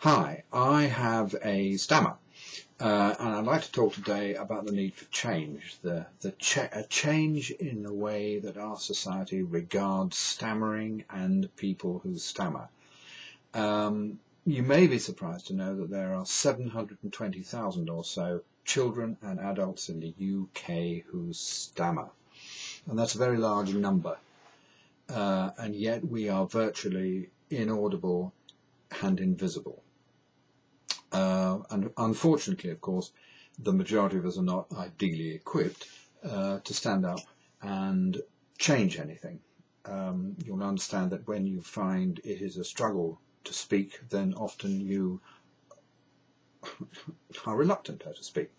Hi, I have a stammer, and I'd like to talk today about the need for change, a change in the way that our society regards stammering and people who stammer. You may be surprised to know that there are 720,000 or so children and adults in the UK who stammer, and that's a very large number, and yet we are virtually inaudible and invisible. And unfortunately, of course, the majority of us are not ideally equipped to stand up and change anything. You'll understand that when you find it is a struggle to speak, then often you are reluctant to speak.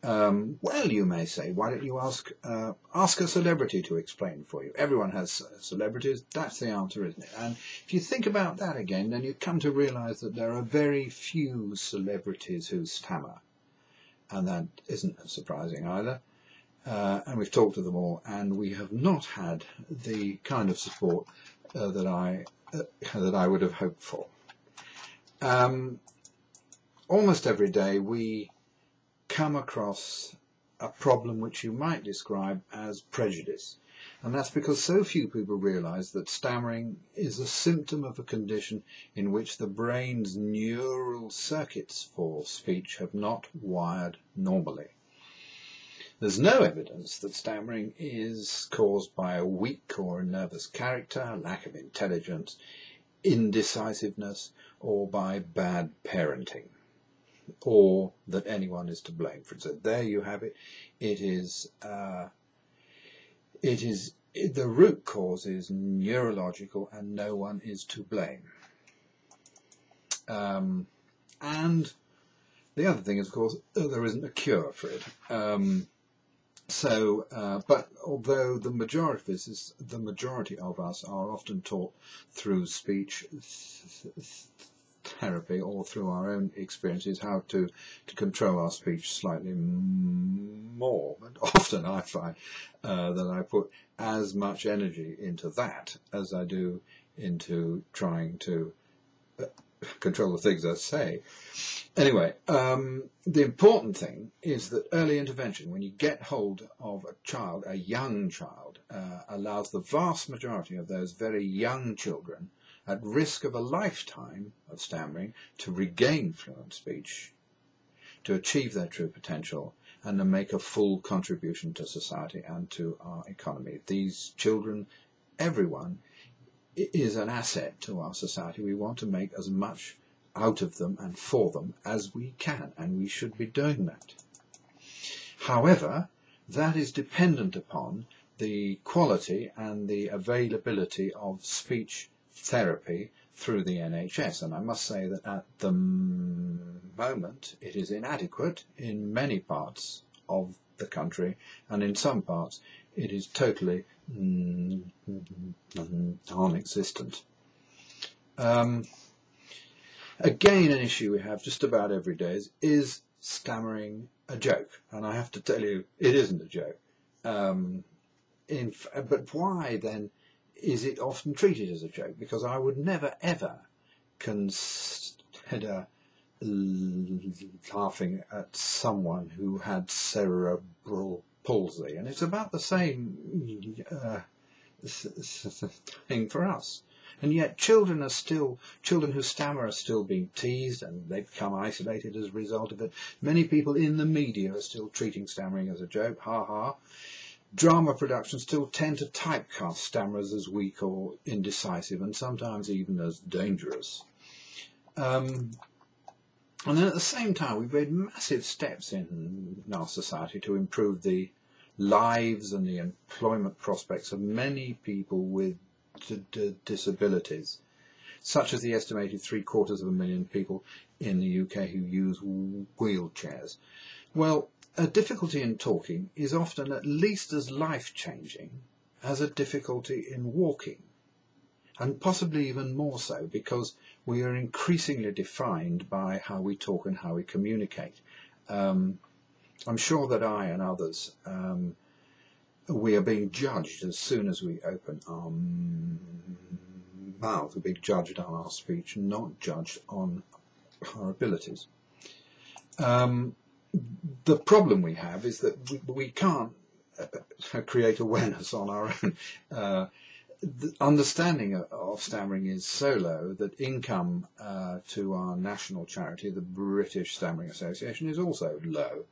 Well, you may say, why don't you ask a celebrity to explain for you? Everyone has celebrities. That's the answer, isn't it? And if you think about that again, then you come to realize that there are very few celebrities who stammer, and that isn't surprising either. And we've talked to them all, and we have not had the kind of support that I would have hoped for. Almost every day we come across a problem which you might describe as prejudice, and that's because so few people realize that stammering is a symptom of a condition in which the brain's neural circuits for speech have not wired normally. There's no evidence that stammering is caused by a weak or a nervous character, lack of intelligence, indecisiveness, or by bad parenting, or that anyone is to blame for it. So there you have it. The root cause is neurological, and no one is to blame. And the other thing is, of course, there isn't a cure for it. But although the majority of us are often taught through speech therapy or through our own experiences how to control our speech slightly more, but often I find that I put as much energy into that as I do into trying to control the things I say. Anyway, the important thing is that early intervention, when you get hold of a young child, allows the vast majority of those very young children at risk of a lifetime of stammering to regain fluent speech, to achieve their true potential, and to make a full contribution to society and to our economy. These children, everyone, is an asset to our society. We want to make as much out of them and for them as we can, and we should be doing that. However, that is dependent upon the quality and the availability of speech therapy through the NHS, and I must say that at the moment it is inadequate in many parts of the country, and in some parts it is totally non-existent. Again, an issue we have just about every day is stammering a joke? And I have to tell you, it isn't a joke. But why then is it often treated as a joke? Because I would never ever consider laughing at someone who had cerebral palsy, and it's about the same thing for us. And yet children who stammer are still being teased, and they become isolated as a result of it. Many people in the media are still treating stammering as a joke, ha ha. Drama productions still tend to typecast stammerers as weak or indecisive, and sometimes even as dangerous. And then at the same time, we've made massive steps in our society to improve the lives and the employment prospects of many people with disabilities, such as the estimated 750,000 people in the UK who use wheelchairs. Well, a difficulty in talking is often at least as life-changing as a difficulty in walking, and possibly even more so, because we are increasingly defined by how we talk and how we communicate. I'm sure that I and others, we are being judged as soon as we open our mouth. We're being judged on our speech, not judged on our abilities. The problem we have is that we can't create awareness on our own. The understanding of stammering is so low that income to our national charity, the British Stammering Association, is also low,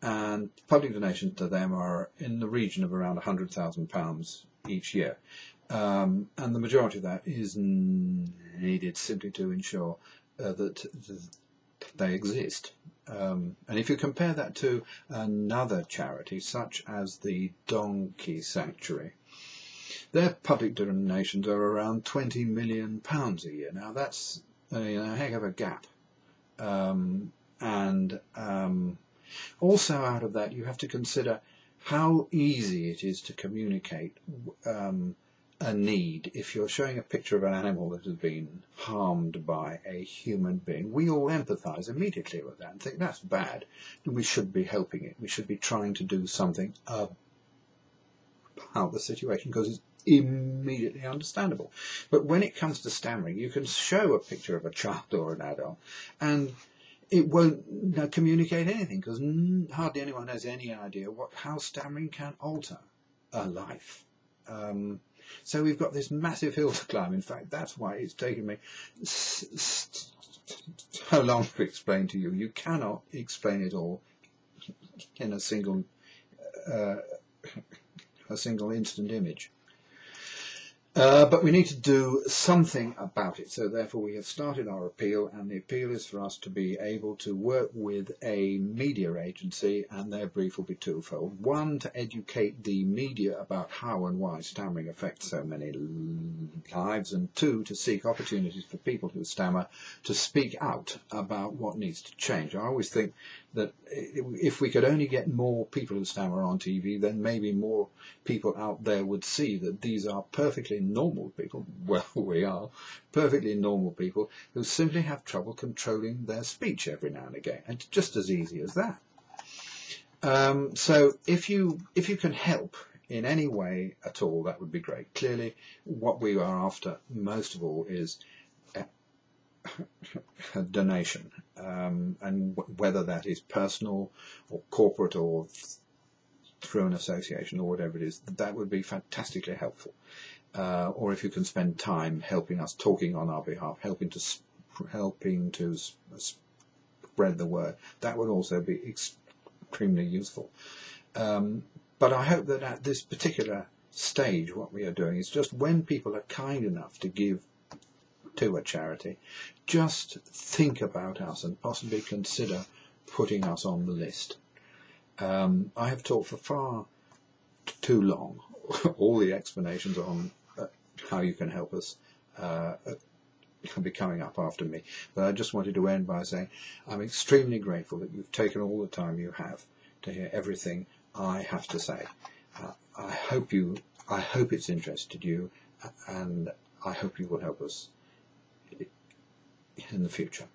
and public donations to them are in the region of around £100,000 each year, and the majority of that is needed simply to ensure that they exist. And if you compare that to another charity such as the Donkey Sanctuary, their public donations are around £20 million a year. Now that's a heck of a gap. Also out of that you have to consider how easy it is to communicate a need. If you're showing a picture of an animal that has been harmed by a human being, we all empathise immediately with that and think that's bad, and we should be helping it. We should be trying to do something about the situation because it's immediately understandable. But when it comes to stammering, you can show a picture of a child or an adult and it won't communicate anything because hardly anyone has any idea how stammering can alter a life. So we've got this massive hill to climb. In fact, that's why it's taken me so long to explain to you. You cannot explain it all in a single instant image. But we need to do something about it, so therefore we have started our appeal, and the appeal is for us to be able to work with a media agency, and their brief will be twofold. One, to educate the media about how and why stammering affects so many lives, and two, to seek opportunities for people who stammer to speak out about what needs to change. I always think that if we could only get more people who stammer on TV, then maybe more people out there would see that these are perfectly normal people, well, we are perfectly normal people who simply have trouble controlling their speech every now and again, and it's just as easy as that. So if you can help in any way at all, that would be great. Clearly what we are after most of all is a donation, and whether that is personal or corporate or through an association or whatever it is, that would be fantastically helpful. Or if you can spend time helping us, talking on our behalf, helping to spread the word, that would also be extremely useful. But I hope that at this particular stage what we are doing is just when people are kind enough to give to a charity, just think about us and possibly consider putting us on the list. I have talked for far too long. All the explanations on how you can help us can be coming up after me, but I just wanted to end by saying I'm extremely grateful that you've taken all the time you have to hear everything I have to say. I hope it's interested you, and I hope you will help us in the future.